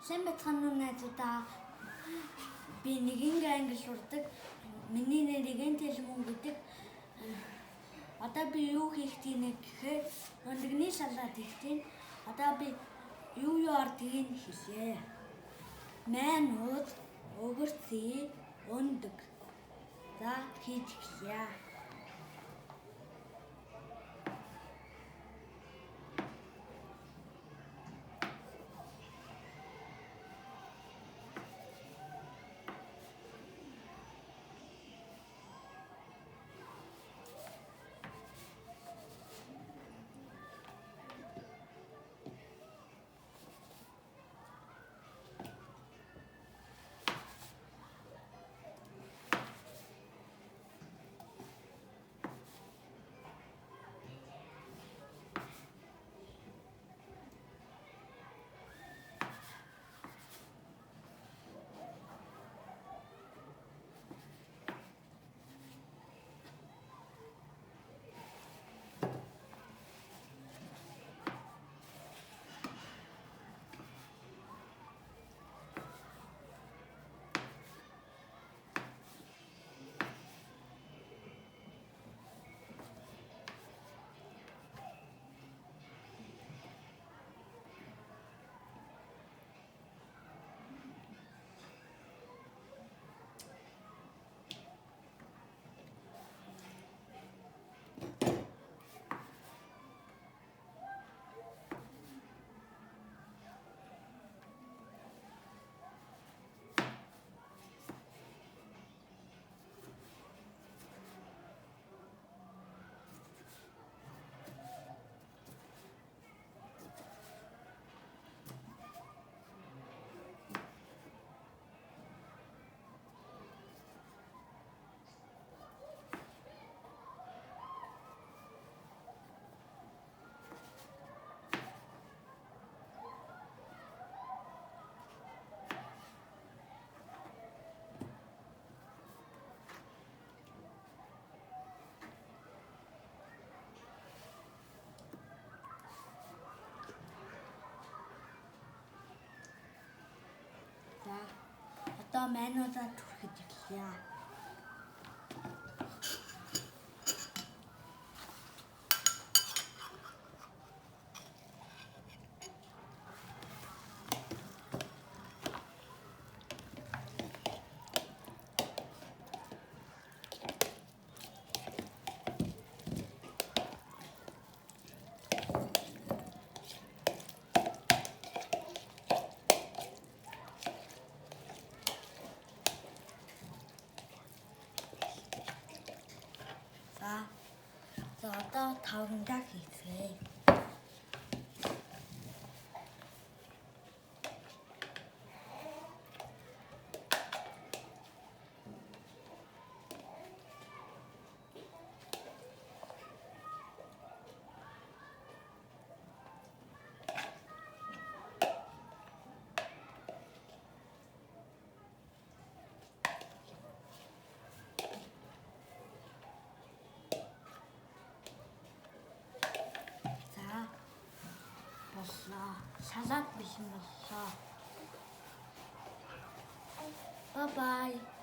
Сайн байцгаана уу найзуудаа. Би нэгэн англи сурдаг. Миний нэр Игэн Телмөн гэдэг. Одоо би юу хийх тийм гэхээр өндөгний шалаад хийх тийм. Одоо би юу ардгийг хэлээ. Манууд өгөрций өндөг. За хийж эхлэе. Одоо мануудаа түрхэж эхлэе. За одоо тавгандаа хийцгээе. Салат биш юм боллоо. Bye bye.